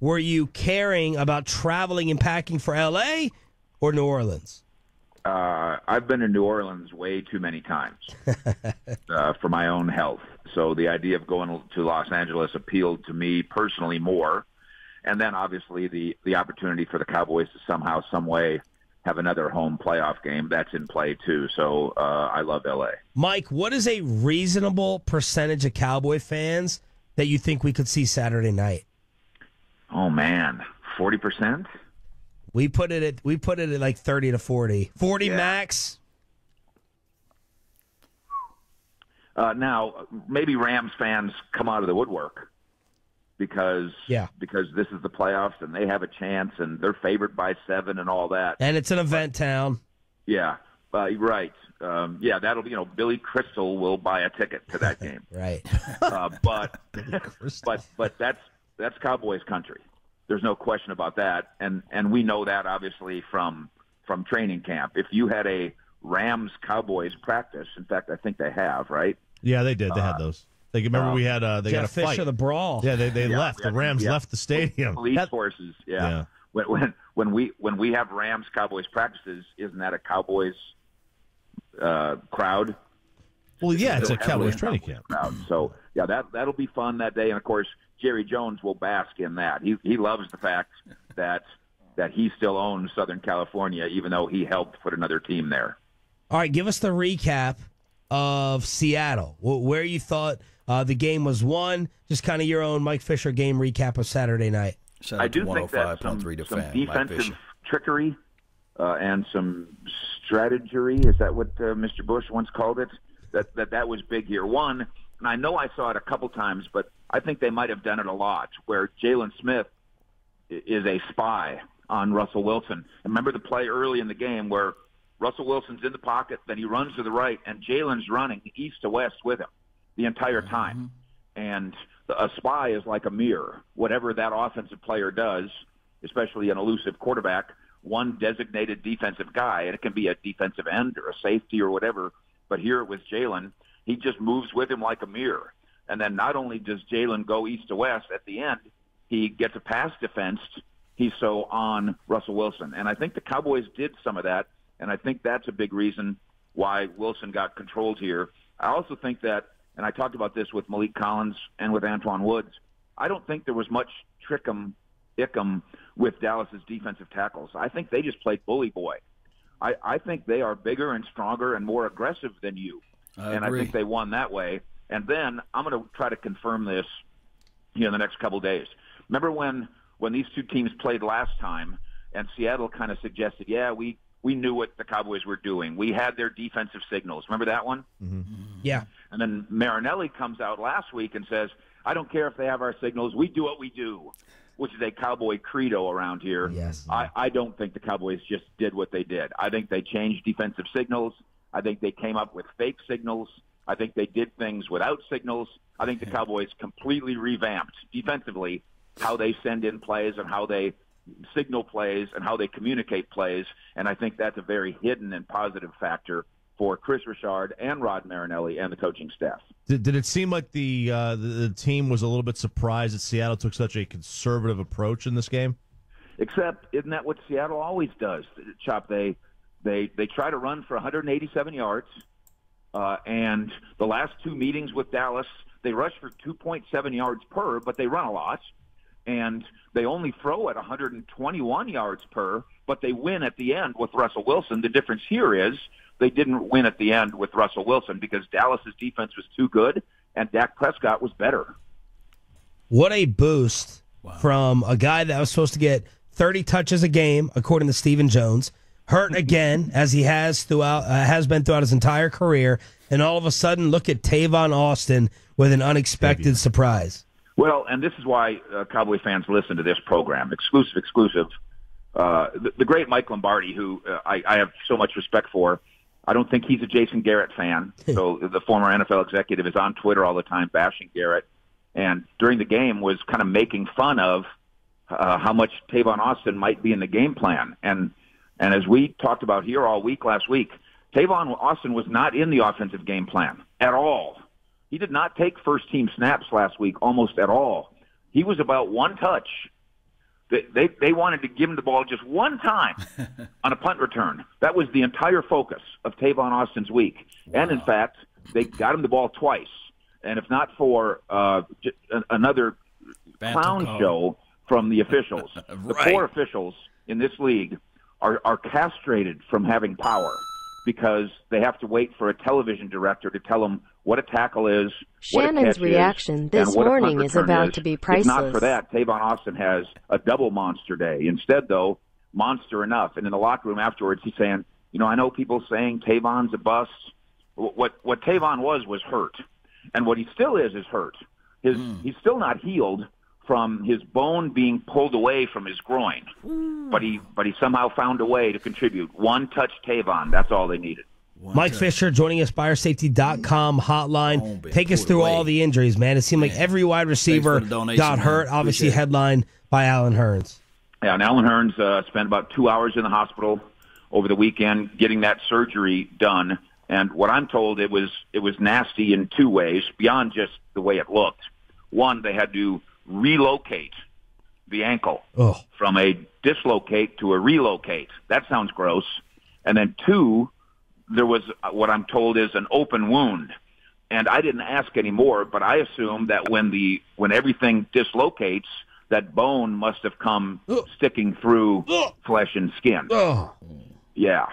were you caring about traveling and packing for L.A. or New Orleans? I've been in New Orleans way too many times for my own health. So the idea of going to Los Angeles appealed to me personally more. And then obviously the opportunity for the Cowboys to somehow, some way have another home playoff game, that's in play too. So I love L.A. Mike, what is a reasonable percentage of Cowboy fans that you think we could see Saturday night? Oh, man, 40%? We put it at like 30 to 40. 40 max. Now, maybe Rams fans come out of the woodwork because this is the playoffs and they have a chance and they're favored by 7 and all that. And it's an event town. Yeah, right. That'll be, Billy Crystal will buy a ticket to that game. Right. But that's Cowboys country. There's no question about that, and we know that obviously from training camp. If you had a Rams Cowboys practice, in fact, I think they have, right? Yeah, they did. They had those. They remember we had they got a fight. Fisher, the brawl. Yeah, they left. The Rams left the stadium. Police forces. Yeah. When we have Rams Cowboys practices, isn't that a Cowboys crowd? Well, yeah, it's a Cowboys training camp crowd. So that'll be fun that day, and of course Jerry Jones will bask in that. He loves the fact that he still owns Southern California, even though he helped put another team there. All right, give us the recap of Seattle, where you thought the game was won. Just kind of your own Mike Fisher game recap of Saturday night. I do think that some defensive trickery and some strategery, is that what Mr. Bush once called it? That was big here. One, and I know I saw it a couple times, but I think they might have done it a lot, where Jalen Smith is a spy on Russell Wilson. Remember the play early in the game where Russell Wilson's in the pocket, then he runs to the right, and Jalen's running east to west with him the entire time. And a spy is like a mirror. Whatever that offensive player does, especially an elusive quarterback, one designated defensive guy, and it can be a defensive end or a safety or whatever, but here it was Jalen. He just moves with him like a mirror. And then not only does Jalen go east to west, at the end, he gets a pass defense. He's so on Russell Wilson. And I think the Cowboys did some of that, and I think that's a big reason why Wilson got controlled here. I also think that, and I talked about this with Malik Collins and with Antoine Woods, I don't think there was much ick'em with Dallas's defensive tackles. I think they just played bully boy. I think they are bigger and stronger and more aggressive than you. I think they won that way. And then I'm going to try to confirm this in the next couple of days. Remember when these two teams played last time and Seattle kind of suggested, we knew what the Cowboys were doing. We had their defensive signals. Remember that one? Mm-hmm. Yeah. And then Marinelli comes out last week and says, I don't care if they have our signals. We do what we do, which is a Cowboy credo around here. Yes. I don't think the Cowboys just did what they did. I think they changed defensive signals. I think they came up with fake signals. I think they did things without signals. I think the Cowboys completely revamped defensively how they send in plays and how they signal plays and how they communicate plays, and I think that's a very hidden and positive factor for Chris Richard and Rod Marinelli and the coaching staff. Did it seem like the team was a little bit surprised that Seattle took such a conservative approach in this game? Except, isn't that what Seattle always does, Chop? They try to run for 187 yards, and the last two meetings with Dallas, they rush for 2.7 yards per, but they run a lot. And they only throw at 121 yards per, but they win at the end with Russell Wilson. The difference here is they didn't win at the end with Russell Wilson because Dallas's defense was too good and Dak Prescott was better. What a boost from a guy that was supposed to get 30 touches a game, according to Stephen Jones, hurt again as he has been throughout his entire career, and all of a sudden, look at Tavon Austin with an unexpected surprise. Well, and this is why Cowboy fans listen to this program. Exclusive. The great Mike Lombardi, who I have so much respect for, I don't think he's a Jason Garrett fan. So the former NFL executive is on Twitter all the time bashing Garrett. And during the game was kind of making fun of how much Tavon Austin might be in the game plan. And as we talked about here all week last week, Tavon Austin was not in the offensive game plan at all. He did not take first-team snaps last week almost at all. He was about one touch, They wanted to give him the ball just one time on a punt return. That was the entire focus of Tavon Austin's week. Wow. And, in fact, they got him the ball twice. And if not for another clown show from the officials, the 4 officials in this league are castrated from having power because they have to wait for a television director to tell them what a tackle is, Shannon's reaction this morning is about to be priceless. If not for that, Tavon Austin has a double monster day. Instead, though, monster enough. And in the locker room afterwards, he's saying, I know people saying Tavon's a bust. What Tavon was hurt. And what he still is hurt. He's still not healed from his bone being pulled away from his groin. But he somehow found a way to contribute. One touch Tavon, that's all they needed. Mike Fisher joining us, BuyerSafety.com hotline. Take us through all the injuries, man. It seemed like every wide receiver got hurt. Obviously, headlined by Allen Hurns. Yeah, and Allen Hurns spent about 2 hours in the hospital over the weekend getting that surgery done. And what I'm told, it was nasty in 2 ways, beyond just the way it looked. One, they had to relocate the ankle from a dislocate to a relocate. That sounds gross. And then 2, there was what I'm told is an open wound. And I didn't ask any more, but I assume that when everything dislocates, that bone must have come sticking through flesh and skin. Yeah.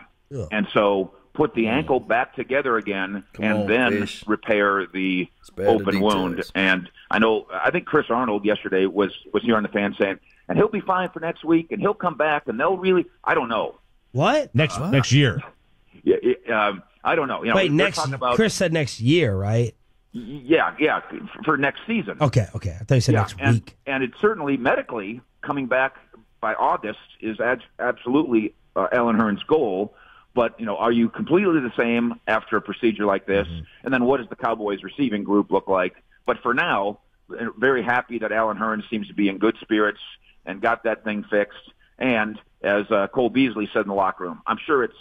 And so put the ankle back together again then repair the open wound. And I think Chris Arnold yesterday was here on the fan saying, and he'll be fine for next week, and he'll come back, and they'll really, I don't know. What? Next year. Yeah, I don't know. Wait, Chris said next year, right? Yeah, for next season. Okay. I thought you said next week. And it's certainly medically coming back by August is absolutely Allen Hurns' goal. But, are you completely the same after a procedure like this? Mm-hmm. And then what does the Cowboys receiving group look like? But for now, very happy that Allen Hurns seems to be in good spirits and got that thing fixed. And as Cole Beasley said in the locker room, I'm sure it's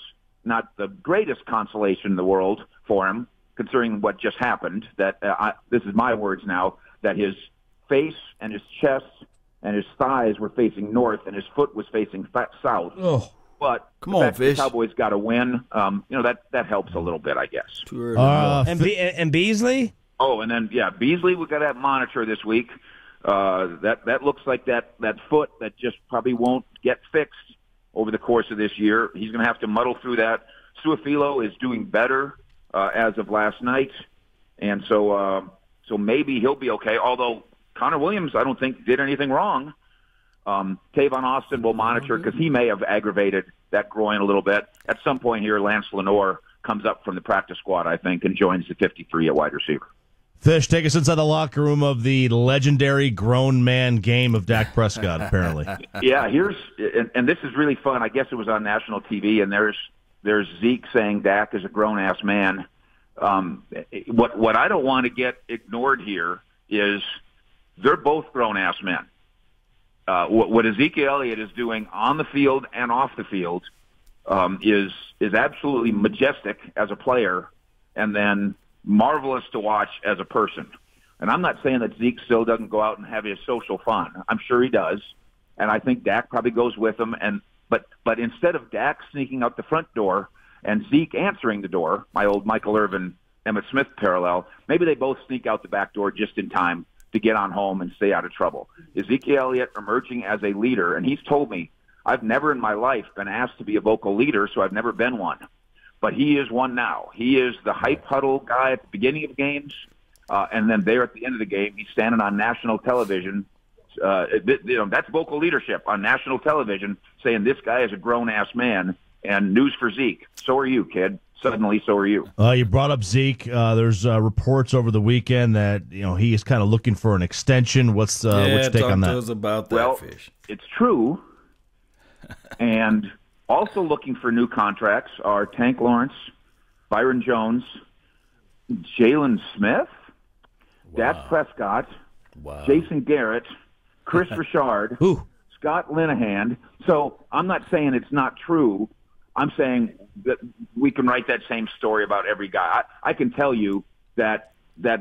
not the greatest consolation in the world for him, considering what just happened, that this is my words now, that his face and his chest and his thighs were facing north and his foot was facing south. Oh. But come on, Fish. The Cowboys got to win. That helps a little bit, I guess. And Beasley? Oh, and then Beasley we got to monitor this week. That looks like that foot that just probably won't get fixed over the course of this year. He's going to have to muddle through that. Suafilo is doing better as of last night, and so maybe he'll be okay. Although Connor Williams, I don't think did anything wrong. Tavon Austin will monitor because he may have aggravated that groin a little bit. At some point here, Lance Lenore comes up from the practice squad, I think, and joins the 53 at wide receiver. Fish, take us inside the locker room of the legendary grown man game of Dak Prescott, apparently. Yeah, and this is really fun. I guess it was on national TV, and there's Zeke saying Dak is a grown-ass man. What I don't want to get ignored here is they're both grown-ass men. What Ezekiel Elliott is doing on the field and off the field is absolutely majestic as a player, and then marvelous to watch as a person. And I'm not saying that Zeke still doesn't go out and have his social fun. I'm sure he does, and I think Dak probably goes with him. But instead of Dak sneaking out the front door and Zeke answering the door, my old Michael Irvin, Emmitt Smith parallel, maybe they both sneak out the back door just in time to get on home and stay out of trouble. Ezekiel Elliott emerging as a leader, and he's told me, I've never in my life been asked to be a vocal leader, so I've never been one. But he is one now. He is the hype huddle guy at the beginning of games, and then there at the end of the game, he's standing on national television. That's vocal leadership on national television, saying this guy is a grown-ass man, and news for Zeke. So are you, kid. Suddenly, so are you. You brought up Zeke. There's reports over the weekend that he is kind of looking for an extension. What's your take on that? Talk to us about that, Fish. It's true. And also looking for new contracts are Tank Lawrence, Byron Jones, Jalen Smith, Dak Prescott, Jason Garrett, Chris Richard, Scott Linehan. So I'm not saying it's not true. I'm saying that we can write that same story about every guy. I can tell you that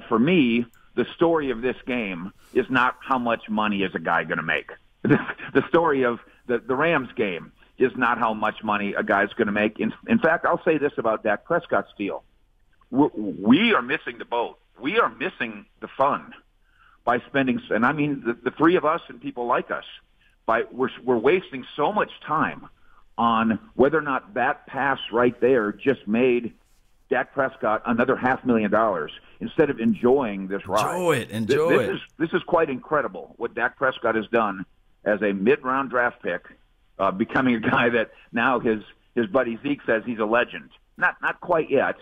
for me, the story of this game is not how much money is a guy going to make. the story of the Rams game is not how much money a guy's going to make. In fact, I'll say this about Dak Prescott's deal. We are missing the boat. We are missing the fun by spending, and I mean the three of us and people like us, we're wasting so much time on whether or not that pass right there just made Dak Prescott another $500,000 instead of enjoying this ride. Enjoy it. This is quite incredible what Dak Prescott has done as a mid-round draft pick, becoming a guy that now his buddy Zeke says he's a legend. Not quite yet,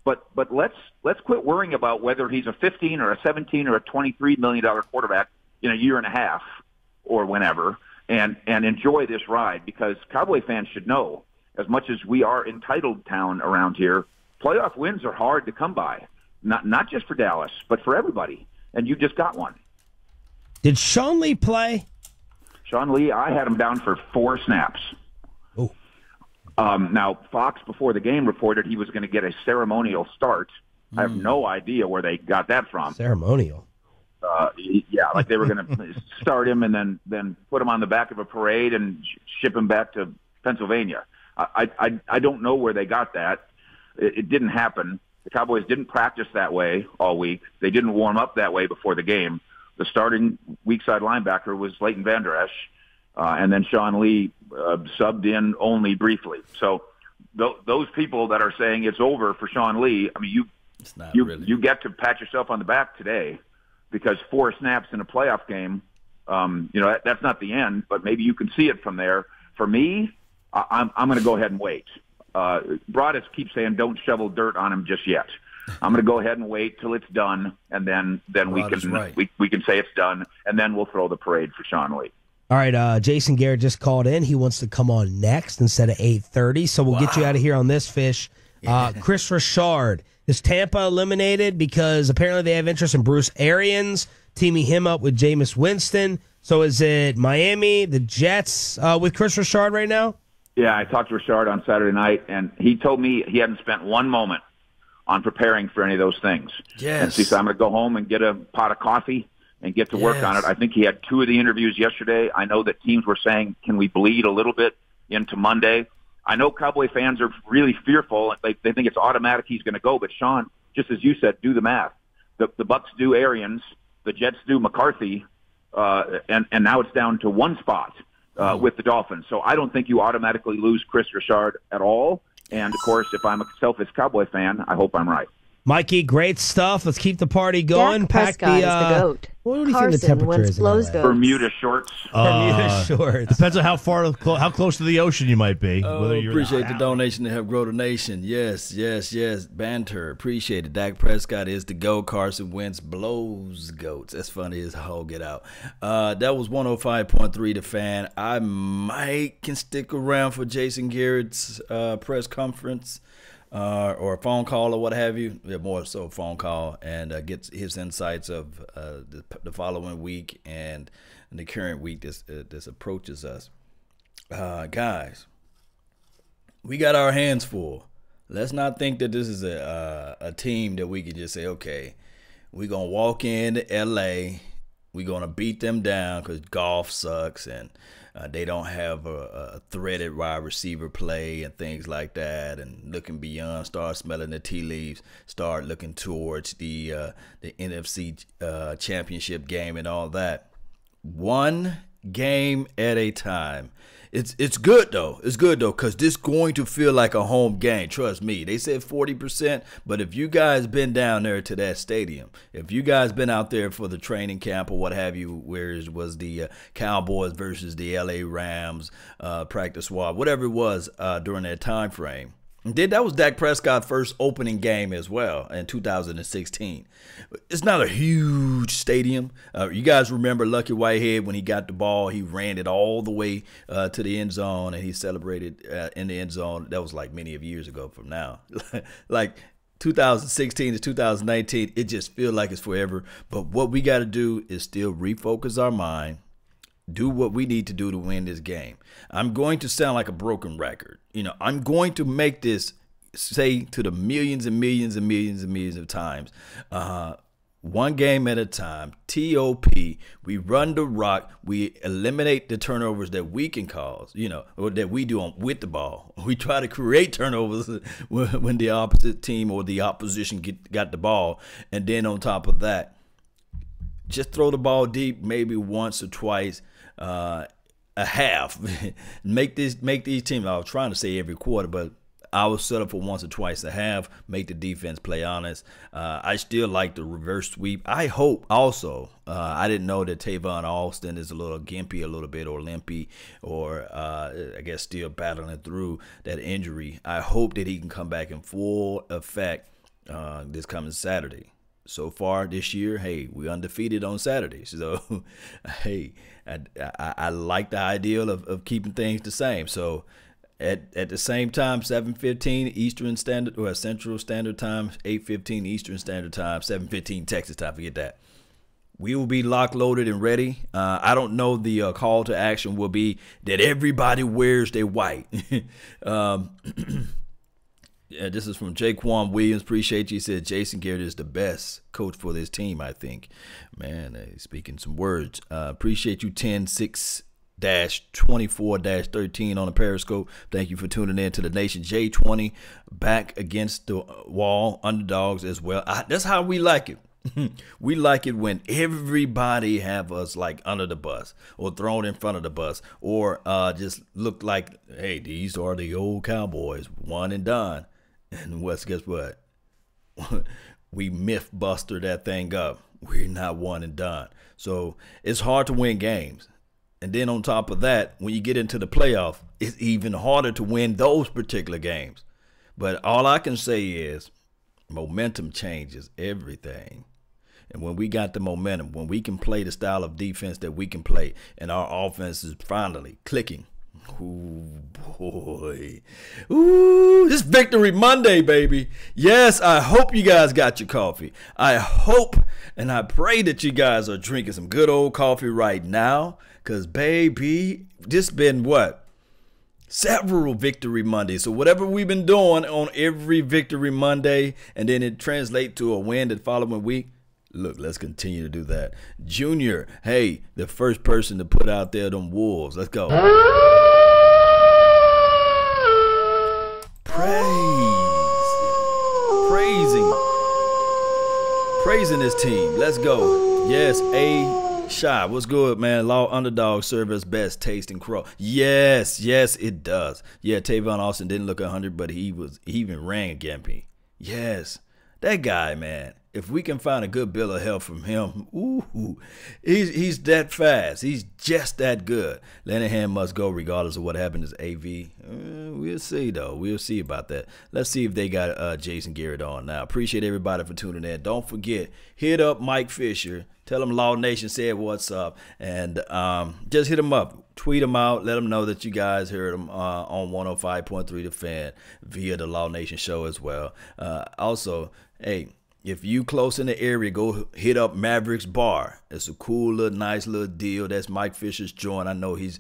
but let's quit worrying about whether he's a 15 or a 17 or a $23 million quarterback in a year and a half or whenever, and enjoy this ride, because Cowboy fans should know, as much as we are entitled town around here, playoff wins are hard to come by, not just for Dallas, but for everybody, and you just got one. Did Sean Lee play? Sean Lee, I had him down for 4 snaps. Oh. Now, Fox, before the game, reported he was going to get a ceremonial start. I have no idea where they got that from. Ceremonial? Yeah, like they were going to start him and then put him on the back of a parade and ship him back to Pennsylvania. I don't know where they got that. It didn't happen. The Cowboys didn't practice that way all week. They didn't warm up that way before the game. The starting weak side linebacker was Leighton Vander Esch, and then Sean Lee subbed in only briefly. So those people that are saying it's over for Sean Lee, I mean, you get to pat yourself on the back today, because 4 snaps in a playoff game, that's not the end, but maybe you can see it from there. For me, I'm going to go ahead and wait. Broadus keeps saying don't shovel dirt on him just yet. I'm going to go ahead and wait till it's done, and then we can say it's done, and then we'll throw the parade for Sean Lee. All right, Jason Garrett just called in. He wants to come on next instead of 8:30, so we'll get you out of here on this, Fish. Chris Richard, is Tampa eliminated because apparently they have interest in Bruce Arians, teaming him up with Jameis Winston? So is it Miami, the Jets with Chris Richard right now? Yeah, I talked to Richard on Saturday night, and he told me he hadn't spent one moment on preparing for any of those things. Yes. And so he said, I'm going to go home and get a pot of coffee and get to work on it. I think he had 2 of the interviews yesterday. I know that teams were saying, can we bleed a little bit into Monday? I know Cowboy fans are really fearful. They think it's automatic he's going to go. But, Sean, just as you said, do the math. The Bucks do Arians. The Jets do McCarthy. And now it's down to 1 spot with the Dolphins. So I don't think you automatically lose Chris Richard at all. And, of course, if I'm a selfish Cowboy fan, I hope I'm right. Mikey, great stuff. Let's keep the party going. Dak Prescott is the GOAT. What do you Carson think the temperature is? blows goats. Bermuda shorts. Bermuda shorts. Depends on how close to the ocean you might be. Appreciate the donation to help grow the nation. Yes. Banter. Appreciate it. Dak Prescott is the GOAT. Carson Wentz blows goats. That's funny as all get out. That was 105.3 The Fan. I can stick around for Jason Garrett's press conference. Or a phone call or what have you. Yeah, more so a phone call, and get his insights of the following week and the current week this approaches us. Guys, we got our hands full. Let's not think that this is a team that we can just say, okay, we're going to walk into L.A., we're going to beat them down because golf sucks and they don't have a threaded wide receiver play and things like that, and looking beyond, start smelling the tea leaves, start looking towards the NFC championship game and all that. One game at a time. It's good though. It's good though, because this is going to feel like a home game. Trust me. They said 40%, but if you guys been down there to that stadium, if you guys been out there for the training camp or what have you, where it was the Cowboys versus the LA Rams practice squad, whatever it was during that time frame. That was Dak Prescott's first opening game as well in 2016. It's not a huge stadium. You guys remember Lucky Whitehead when he got the ball, he ran it all the way to the end zone, and he celebrated in the end zone. That was like many of years ago from now. Like 2016 to 2019, it just feels like it's forever. But what we got to do is still refocus our mind, do what we need to do to win this game. I'm going to sound like a broken record. I'm going to make this say to the millions and millions and millions and millions of times. one game at a time, TOP. We run the rock. We eliminate the turnovers that we can cause, or that we do with the ball. We try to create turnovers when the opposite team or the opposition got the ball. And then on top of that, just throw the ball deep maybe once or twice a half. make these teams, I was trying to say every quarter, but I was set up for once or twice a half, make the defense play honest. I still like the reverse sweep. I hope also, I didn't know that Tavon Austin is a little gimpy a little bit, or limpy, or I guess still battling through that injury. I hope that he can come back in full effect this coming Saturday. So far this year, hey, we undefeated on Saturdays. So, hey, I like the ideal of keeping things the same. So, at the same time, 7:15 Eastern Standard, or Central Standard Time, 8:15 Eastern Standard Time, 7:15 Texas time. Forget that. We will be locked, loaded, and ready. I don't know the call to action will be that everybody wears their white. Yeah, this is from Jaquan Williams. Appreciate you. He said Jason Garrett is the best coach for this team, I think. Man, he's speaking some words. Appreciate you, 10-6-24-13 on the Periscope. Thank you for tuning in to the Nation. J20 back against the wall, underdogs as well. That's how we like it. We like it when everybody have us like under the bus, or thrown in front of the bus, or just look like, hey, these are the old Cowboys, one and done. And guess what? We myth buster that thing up. We're not one and done. So it's hard to win games. And then on top of that, when you get into the playoff, it's even harder to win those particular games. But all I can say is momentum changes everything. And when we got the momentum, when we can play the style of defense that we can play, and our offense is finally clicking. Ooh, boy. Ooh, this Victory Monday, baby. Yes, I hope you guys got your coffee. I hope and I pray that you guys are drinking some good old coffee right now. Because, baby, this been what? Several Victory Mondays. So whatever we've been doing on every Victory Monday, and then it translates to a win the following week. Look, let's continue to do that. Junior, hey, the first person to put out there them wolves. Let's go. Praising this team. Let's go. Yes, Shy, what's good, man? Law underdog serve us best taste and crow. Yes, it does. Yeah, Tavon Austin didn't look 100, but he even ran against me. Yes, that guy, man. If we can find a good bill of health from him, he's that fast. He's just that good. Lenihan must go regardless of what happens to AV. We'll see, though. We'll see about that. Let's see if they got Jason Garrett on now. Appreciate everybody for tuning in. Don't forget, hit up Mike Fisher. Tell him Law Nation said what's up. And just hit him up. Tweet him out. Let him know that you guys heard him on 105.3 The Fan via the Law Nation show as well. Also, hey, if you close in the area, go hit up Mavericks Bar. It's a cool little, nice little deal. That's Mike Fisher's joint. I know he's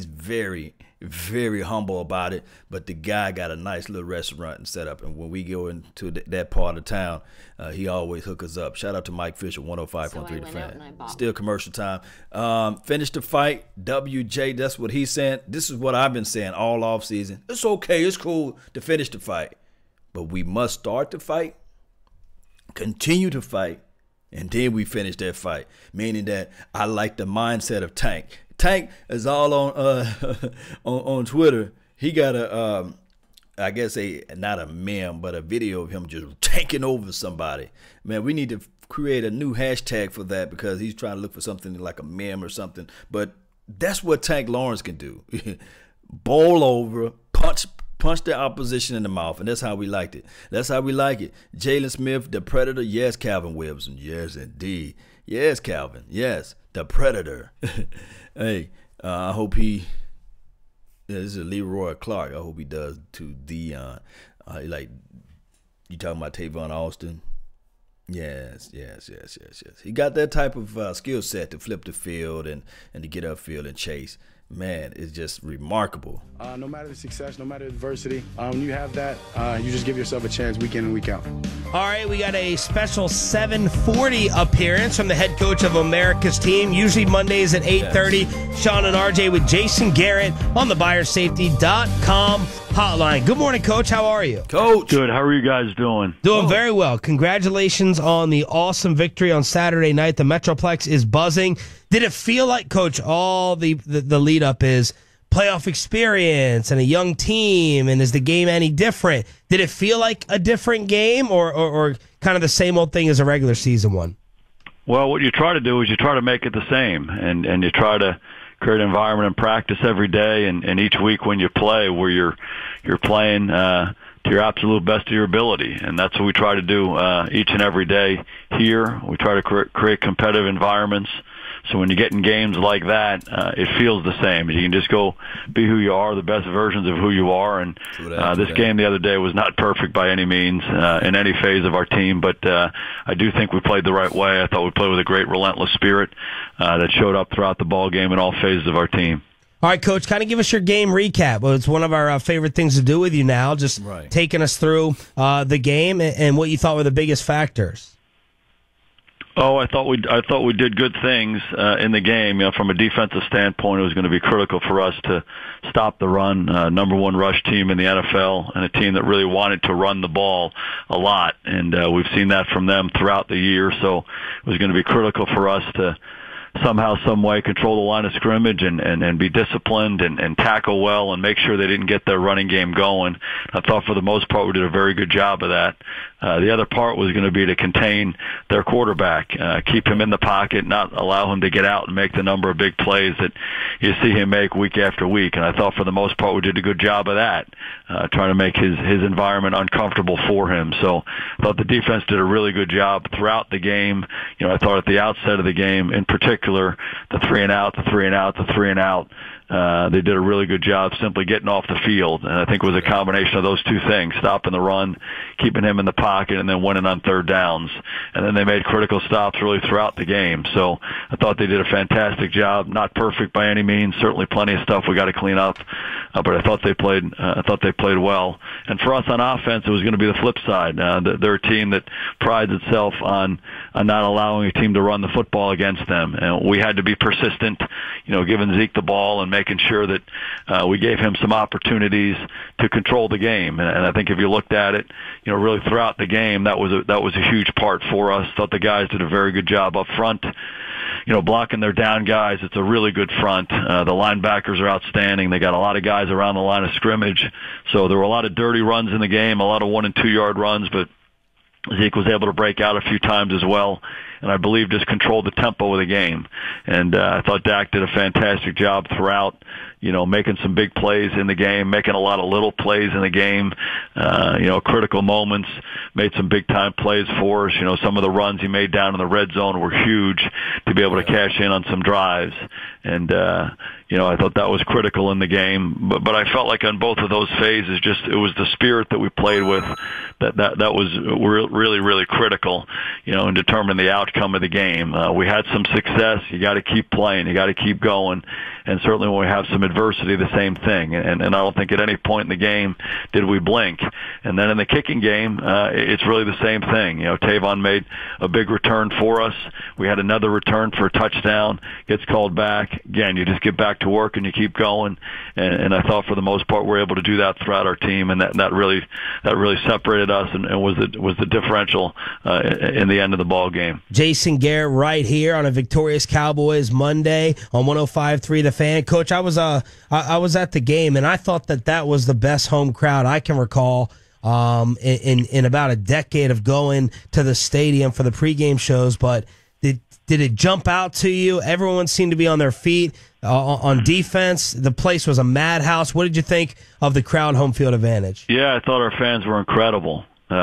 very, very humble about it, but the guy got a nice little restaurant and set up. And when we go into that part of town, he always hook us up. Shout out to Mike Fisher, 105.3 The Fan. Still commercial time. Finish the fight. WJ, that's what he's saying. This is what I've been saying all off season. It's okay. It's cool to finish the fight, but we must start the fight, continue to fight, and then we finish that fight. Meaning that I like the mindset of Tank. Tank is all on Twitter. He got I guess not a meme, but a video of him just tanking over somebody. Man, we need to create a new hashtag for that, because he's trying to look for something like a meme or something. But that's what Tank Lawrence can do. Bowl over, punch the opposition in the mouth, and that's how we liked it. That's how we like it. Jalen Smith, the Predator. Yes, Calvin Wilson. Yes, indeed. Yes, Calvin. Yes, the Predator. Hey, I hope he. Yeah, this is Leroy Clark. I hope he does to Dion. Like, you talking about Tavon Austin? Yes. He got that type of skill set to flip the field and to get upfield and chase. man, is just remarkable. No matter the success, no matter the adversity, when you have that, you just give yourself a chance week in and week out. All right, we got a special 740 appearance from the head coach of America's team. Usually Mondays at 8:30. Sean and RJ with Jason Garrett on the BuyerSafety.com hotline. Good morning, Coach. How are you? Coach. Good. How are you guys doing? Doing very well. Congratulations on the awesome victory on Saturday night. The Metroplex is buzzing. Did it feel like, Coach, all the lead up is playoff experience and a young team, and is the game any different? Did it feel like a different game or kind of the same old thing as a regular season one? Well, what you try to do is you try to make it the same, and you try to create an environment and practice every day and each week when you play where you're playing to your absolute best of your ability. And that's what we try to do each and every day here. We try to create competitive environments. So when you get in games like that, it feels the same. You can just go be who you are, the best versions of who you are. And this game the other day was not perfect by any means in any phase of our team, but I do think we played the right way. I thought we played with a great relentless spirit that showed up throughout the ball game in all phases of our team. All right, Coach, kind of give us your game recap. Well, it's one of our favorite things to do with you now, just taking us through the game and what you thought were the biggest factors. Oh, I thought we did good things in the game. You know, from a defensive standpoint, it was going to be critical for us to stop the run. Number one rush team in the NFL, and a team that really wanted to run the ball a lot. And we've seen that from them throughout the year. So it was going to be critical for us to somehow, some way, control the line of scrimmage and be disciplined and tackle well and make sure they didn't get their running game going. I thought for the most part we did a very good job of that. The other part was going to be to contain their quarterback, keep him in the pocket, not allow him to get out and make the number of big plays that you see him make week after week. And I thought for the most part we did a good job of that, trying to make his environment uncomfortable for him. So I thought the defense did a really good job throughout the game. You know, I thought at the outset of the game in particular, the three and out. They did a really good job simply getting off the field, and I think it was a combination of those two things, stopping the run, keeping him in the pocket, and then winning on third downs. And then they made critical stops really throughout the game. So I thought they did a fantastic job. Not perfect by any means, certainly plenty of stuff we got to clean up, but I thought they played well. And for us on offense, it was going to be the flip side. They're a team that prides itself on not allowing a team to run the football against them, and we had to be persistent, you know, giving Zeke the ball and making sure that we gave him some opportunities to control the game. And I think if you looked at it, you know, really throughout the game, that was a huge part for us. Thought the guys did a very good job up front, you know, blocking their down guys. It's a really good front. The linebackers are outstanding. They got a lot of guys around the line of scrimmage. So there were a lot of dirty runs in the game, a lot of 1 and 2 yard runs, but Zeke was able to break out a few times as well, and I believe just controlled the tempo of the game. And I thought Dak did a fantastic job throughout, you know, making some big plays in the game, making a lot of little plays in the game, you know, critical moments, made some big-time plays for us. You know, some of the runs he made down in the red zone were huge to be able to cash in on some drives. And, you know, I thought that was critical in the game. But I felt like on both of those phases, just it was the spirit that we played with that was really, really critical, you know, in determining the outcome of the game. We had some success. You got to keep playing. You got to keep going. And certainly when we have some adversity, the same thing. And I don't think at any point in the game did we blink. And then in the kicking game, it's really the same thing. You know, Tavon made a big return for us. We had another return for a touchdown, gets called back. Again, you just get back to work and you keep going. And I thought for the most part we're able to do that throughout our team, and that really separated us and was the differential in the end of the ball game. Jason Garrett right here on a victorious Cowboys Monday on 105.3 The Fan. Coach, I was at the game, and I thought that was the best home crowd I can recall in about a decade of going to the stadium for the pregame shows. But did it jump out to you? Everyone seemed to be on their feet on defense. The place was a madhouse. What did you think of the crowd home field advantage? Yeah, I thought our fans were incredible. You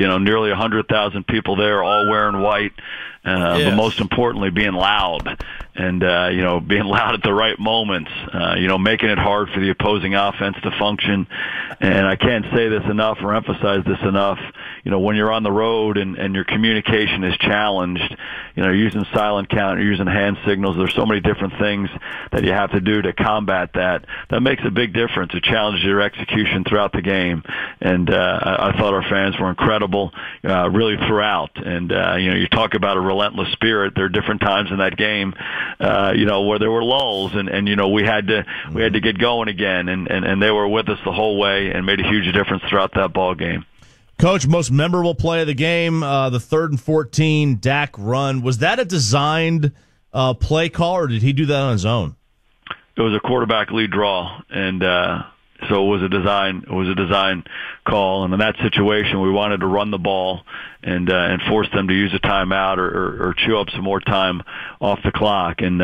know, nearly 100,000 people there, all wearing white, but most importantly, being loud. and being loud at the right moments, making it hard for the opposing offense to function. And I can't say this enough or emphasize this enough. When you're on the road and your communication is challenged, you're using silent count, you're using hand signals. There's so many different things that you have to do to combat that. That makes a big difference. It challenges your execution throughout the game. And I thought our fans were incredible, really throughout. And you talk about a relentless spirit. There are different times in that game, where there were lulls, and we had to get going again, and they were with us the whole way and made a huge difference throughout that ball game. Coach, most memorable play of the game, the 3rd and 14 Dak run. Was that a designed play call, or did he do that on his own? It was a quarterback lead draw, and so it was a design call. And in that situation, we wanted to run the ball and force them to use a timeout or chew up some more time off the clock. And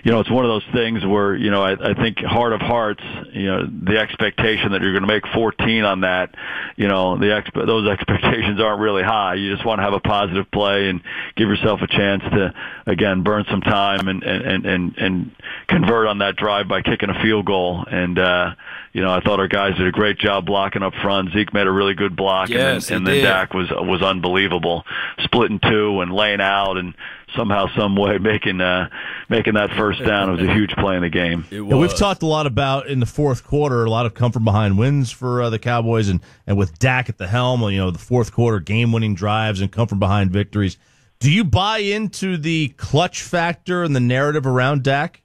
it's one of those things where I think heart of hearts, the expectation that you're going to make 14 on that, those expectations aren't really high. You just want to have a positive play and give yourself a chance to again burn some time and convert on that drive by kicking a field goal. And I thought our guys did a great job blocking up front. Zeke made a really good block, yes, and then Dak was unbelievable, splitting two and laying out, and somehow, some way, making that first down. It was a huge play in the game. We've talked a lot about in the fourth quarter, a lot of come from behind wins for the Cowboys, and with Dak at the helm, the fourth quarter game-winning drives and come from behind victories. Do you buy into the clutch factor and the narrative around Dak?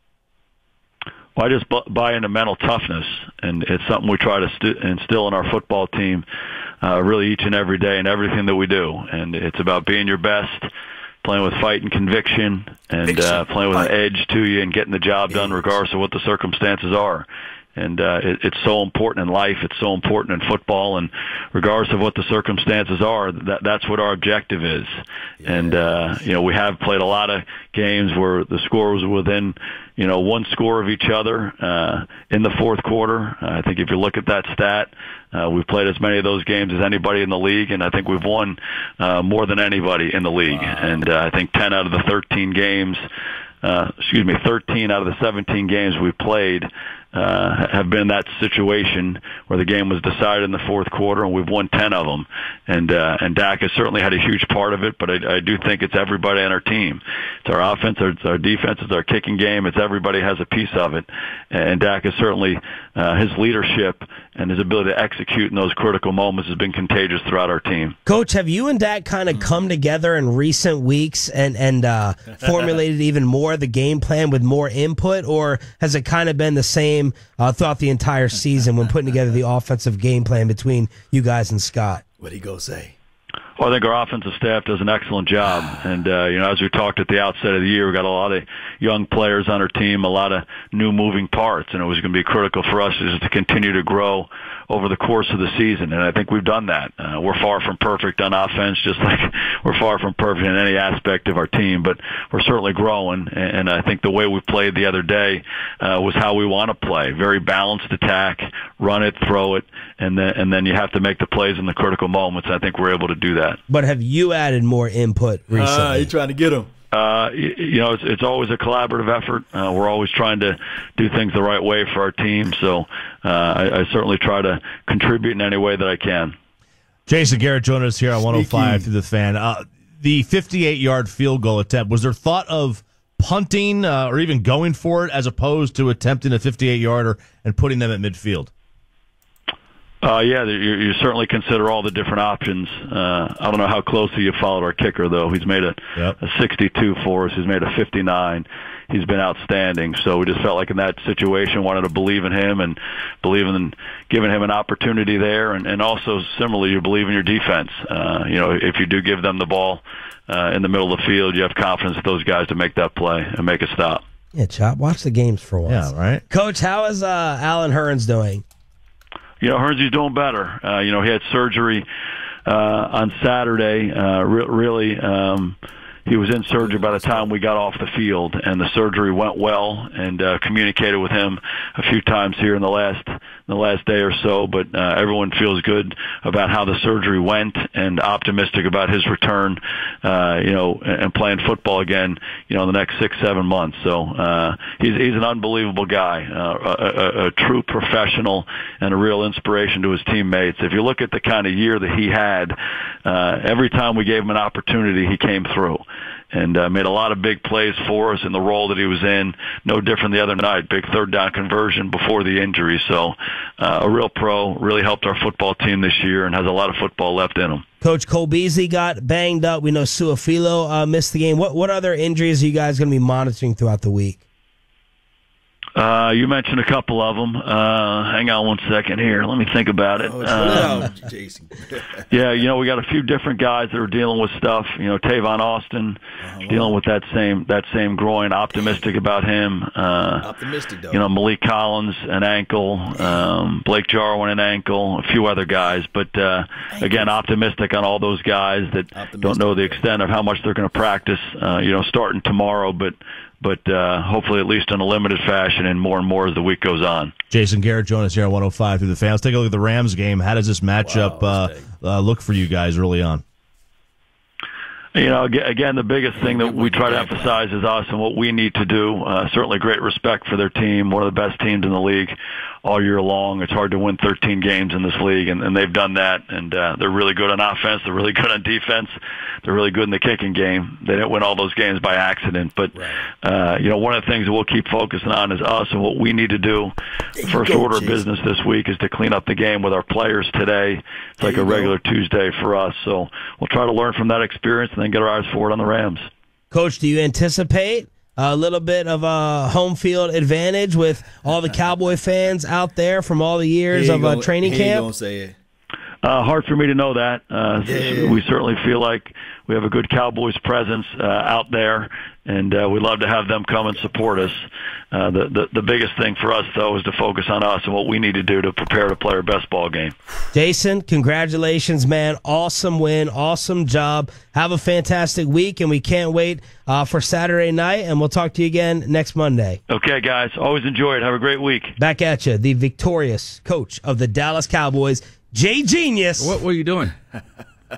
Well, I just buy into mental toughness, and it's something we try to instill in our football team really each and every day in everything that we do. And it's about being your best, playing with fight and conviction, and playing with an edge to you and getting the job done regardless of what the circumstances are. And it's so important in life. It's so important in football. And regardless of what the circumstances are, that's what our objective is. Yeah. And, we have played a lot of games where the score was within, one score of each other in the fourth quarter. I think if you look at that stat, we've played as many of those games as anybody in the league, and I think we've won more than anybody in the league. Wow. And I think 13 out of the 17 games we played have been in that situation where the game was decided in the fourth quarter, and we've won 10 of them. And Dak has certainly had a huge part of it, but I do think it's everybody on our team. It's our offense, it's our defense, it's our kicking game. It's everybody has a piece of it. And Dak is certainly his leadership and his ability to execute in those critical moments has been contagious throughout our team. Coach, have you and Dak kind of come together in recent weeks and formulated even more the game plan with more input, or has it kind of been the same throughout the entire season when putting together the offensive game plan between you guys and Scott? What'd he go say? Well, I think our offensive staff does an excellent job. And, as we talked at the outset of the year, we got a lot of young players on our team, a lot of new moving parts, and it was going to be critical for us to continue to grow over the course of the season. And I think we've done that. We're far from perfect on offense, just like we're far from perfect in any aspect of our team, but we're certainly growing. And I think the way we played the other day was how we want to play. Very balanced attack, run it, throw it, and then you have to make the plays in the critical moments. I think we're able to do that. But have you added more input recently? You're trying to get him. It's always a collaborative effort. We're always trying to do things the right way for our team. So I certainly try to contribute in any way that I can. Jason Garrett joined us here on 105 through the Fan. The 58-yard field goal attempt, was there thought of punting or even going for it as opposed to attempting a 58-yarder and putting them at midfield? You certainly consider all the different options. I don't know how closely you followed our kicker, though. He's made a 62 for us. He's made a 59. He's been outstanding. So we just felt like in that situation, wanted to believe in him and believe in giving him an opportunity there. And also, similarly, you believe in your defense. If you do give them the ball in the middle of the field, you have confidence in those guys to make that play and make a stop. Yeah, Chop, watch the games for once. Yeah, right. Coach, how is Alan Hearns doing? Hearns is doing better. He had surgery on Saturday. He was in surgery by the time we got off the field, and the surgery went well, and communicated with him a few times here in the last the last day or so, but everyone feels good about how the surgery went and optimistic about his return, and playing football again, in the next 6-7 months. So he's an unbelievable guy, a true professional and a real inspiration to his teammates. If you look at the kind of year that he had, every time we gave him an opportunity, he came through and made a lot of big plays for us in the role that he was in. No different the other night. Big third down conversion before the injury. So a real pro, really helped our football team this year and has a lot of football left in him. Coach Cole Beasley got banged up. We know Suafilo missed the game. What other injuries are you guys going to be monitoring throughout the week? You mentioned a couple of them. Hang on one second here. Let me think about it. Jason. Yeah, we got a few different guys that are dealing with stuff. Tavon Austin dealing with that same groin. Optimistic about him. Optimistic though. Malik Collins, an ankle. Blake Jarwin, an ankle. A few other guys, but again, optimistic on all those guys that don't know the extent of how much they're going to practice. Starting tomorrow, but hopefully at least in a limited fashion and more as the week goes on. Jason Garrett joined us here on 105 through the fans. Take a look at the Rams game. How does this matchup look for you guys early on? Again, the biggest thing that we try to emphasize is us and what we need to do. Certainly great respect for their team, one of the best teams in the league all year long. It's hard to win 13 games in this league, and they've done that. And they're really good on offense. They're really good on defense. They're really good in the kicking game. They didn't win all those games by accident. But, one of the things that we'll keep focusing on is us and what we need to do. First order of business this week is to clean up the game with our players today. It's like a regular Tuesday for us. So we'll try to learn from that experience and then get our eyes forward on the Rams. Coach, do you anticipate a little bit of a home field advantage with all the Cowboy fans out there from all the years of training camp? He ain't gonna say it. Hard for me to know that. We certainly feel like we have a good Cowboys presence out there, and we'd love to have them come and support us. The biggest thing for us, though, is to focus on us and what we need to do to prepare to play our best ball game. Jason, congratulations, man. Awesome win. Awesome job. Have a fantastic week, and we can't wait for Saturday night, and we'll talk to you again next Monday. Okay, guys. Always enjoy it. Have a great week. Back at you, the victorious coach of the Dallas Cowboys, Jay Genius. What were you doing?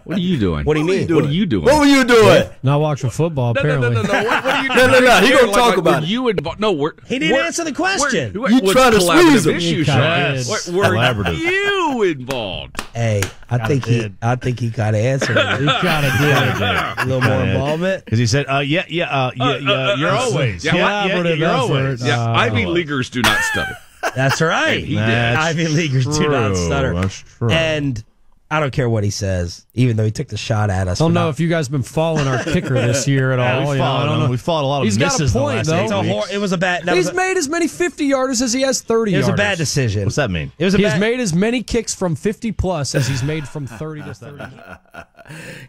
What are you doing? What do you mean? What are you doing? What were you doing? Not watching football, apparently. No. What are you doing? No. He gonna talk about it. He didn't answer the question. You trying to squeeze him? Were you involved? Hey, I think he kind of answered it. He kind of did. A little more involvement. Because he said, you're always. You're always. Ivy Leaguers do not stutter. That's right. He did. Ivy Leaguers do not stutter. That's true. And I don't care what he says, even though he took the shot at us. I don't know if you guys have been following our kicker this year at all. We followed a lot of He's misses got a point, the last though. 8 weeks. It was a bad. He's made as many 50-yarders as he has 30-yarders. It was a bad decision. What's that mean? He's made as many kicks from 50-plus as he's made from 30 to 30.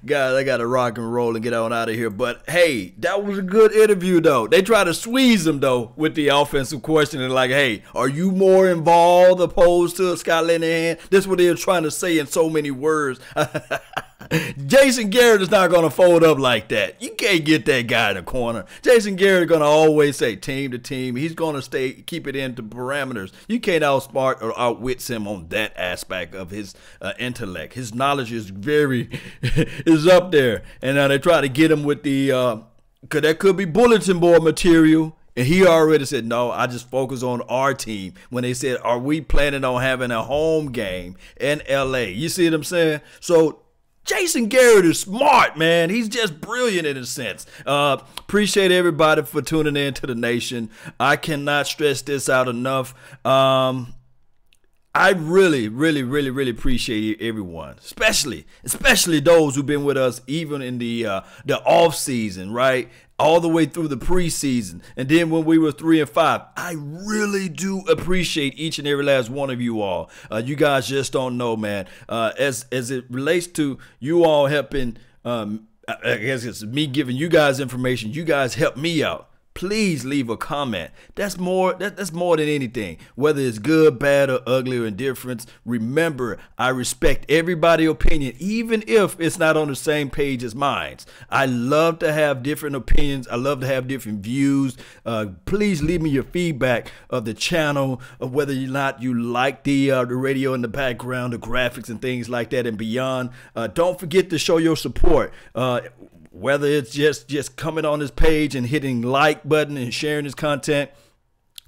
Guys, I got to rock and roll and get on out of here. But, hey, that was a good interview, though. They try to squeeze him, though, with the offensive question. And like, hey, are you more involved opposed to Scott Linehan? That's what they're trying to say in so many words. Jason Garrett is not going to fold up like that. You can't get that guy in the corner. Jason Garrett is going to always say team to team. He's going to keep it into parameters. You can't outsmart or outwit him on that aspect of his intellect. His knowledge is is up there. And they try to get him with the because that could be bulletin board material. And he already said, no, I just focus on our team. When they said, are we planning on having a home game in L.A.? You see what I'm saying? So Jason Garrett is smart, man. He's just brilliant in a sense. Appreciate everybody for tuning in to the nation. I cannot stress this out enough. I really, really, really, really appreciate everyone, especially those who've been with us even in the off season, right? All the way through the preseason, and then when we were 3-5. I really do appreciate each and every last one of you all. You guys just don't know, man. As it relates to you all helping, I guess it's me giving you guys information. You guys help me out. please leave a comment. That's more than anything. Whether it's good, bad, or ugly, or indifference, remember, I respect everybody's opinion, even if it's not on the same page as mine. I love to have different opinions. I love to have different views. Please leave me your feedback of the channel, of whether or not you like the radio in the background, the graphics and things like that and beyond. Don't forget to show your support. Whether it's just coming on this page and hitting like button and sharing this content,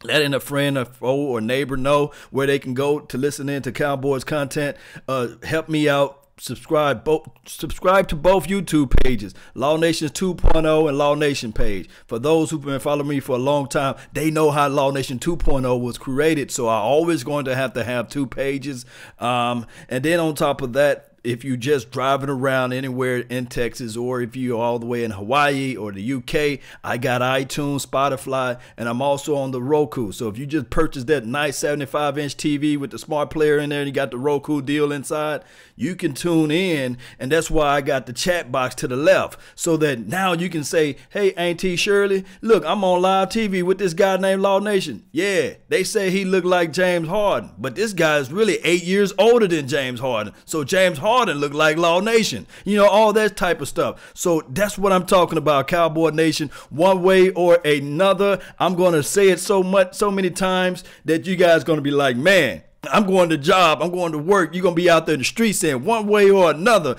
letting a friend, a foe, or neighbor know where they can go to listen in to Cowboys content. Help me out. Subscribe to both YouTube pages, Law Nations 2.0 and Law Nation page. For those who've been following me for a long time, they know how Law Nation 2.0 was created. So I'm always going to have two pages. And then on top of that, if you're just driving around anywhere in Texas, or if you're all the way in Hawaii or the UK, I got iTunes, Spotify, and I'm also on the Roku. So if you just purchased that nice 75-inch TV with the smart player in there and you got the Roku deal inside, you can tune in. And that's why I got the chat box to the left, so that now you can say, hey, Auntie Shirley, look, I'm on live TV with this guy named Law Nation. Yeah, they say he looked like James Harden, but this guy is really 8 years older than James Harden. So James Harden looked like Law Nation. You know, all that type of stuff. So that's what I'm talking about, Cowboy Nation. One way or another, I'm going to say it so many times that you guys going to be like, man, I'm going to job, I'm going to work. You're going to be out there in the streets saying one way or another,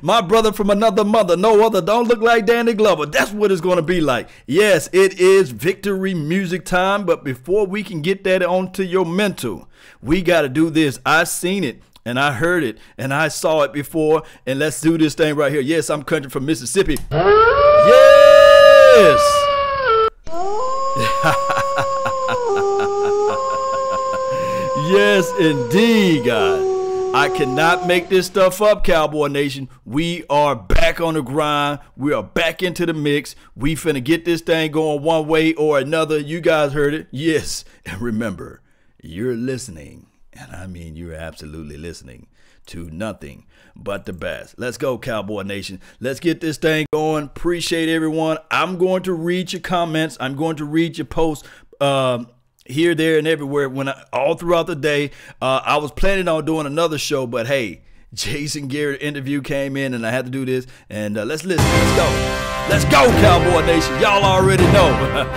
my brother from another mother, no other, don't look like Danny Glover. That's what it's going to be like. Yes, it is victory music time. But before we can get that onto your mental, we got to do this. I seen it. And I heard it, and I saw it before, and let's do this thing right here. Yes, I'm country from Mississippi. Yes! Yes, indeed, God. I cannot make this stuff up, Cowboy Nation. We are back on the grind. We are back into the mix. We finna get this thing going one way or another. You guys heard it. Yes, and remember, you're listening. And I mean, you're absolutely listening to nothing but the best. Let's go, Cowboy Nation. Let's get this thing going. Appreciate everyone. I'm going to read your comments. I'm going to read your posts here, there, and everywhere all throughout the day. I was planning on doing another show, but hey, Jason Garrett interview came in, and I had to do this. And let's listen. Let's go. Let's go, Cowboy Nation. Y'all already know.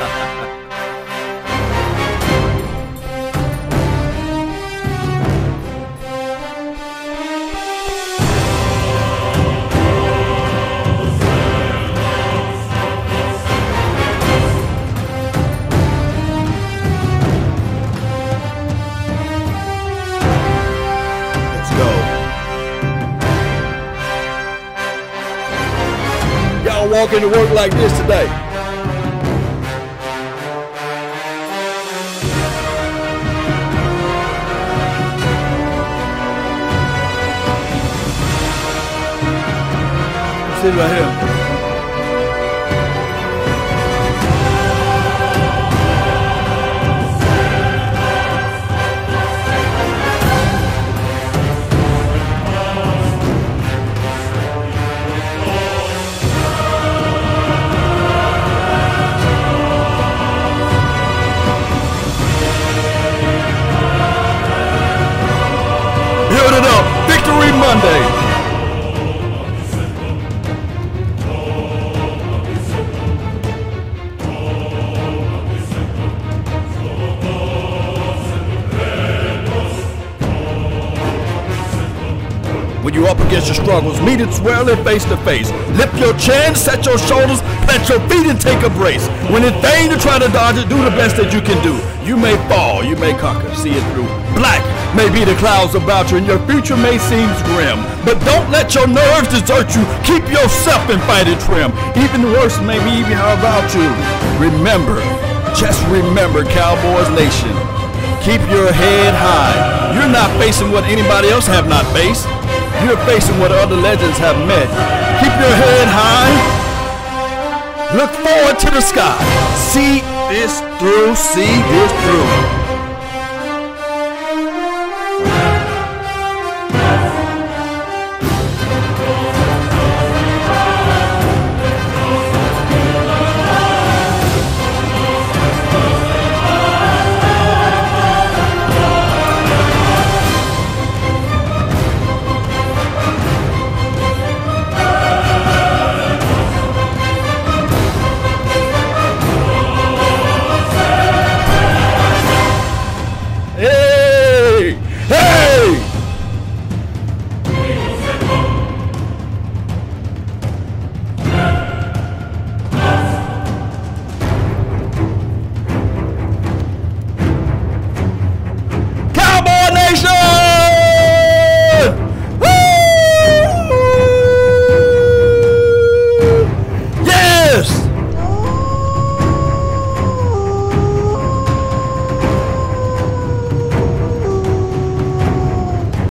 Walking to work like this today. Sit right here. Monday. When you're up against your struggles, meet it squarely face to face. Lift your chin, set your shoulders, plant your feet and take a brace. When it's vain to try to dodge it, do the best that you can do. You may fall, you may conquer, see it through. Black may be the clouds about you and your future may seem grim. But don't let your nerves desert you. Keep yourself in fighting trim. Even the worst may be even about you. Remember, just remember, Cowboys Nation. Keep your head high. You're not facing what anybody else have not faced. You're facing what other legends have met. Keep your head high. Look forward to the sky. See this through. See this through.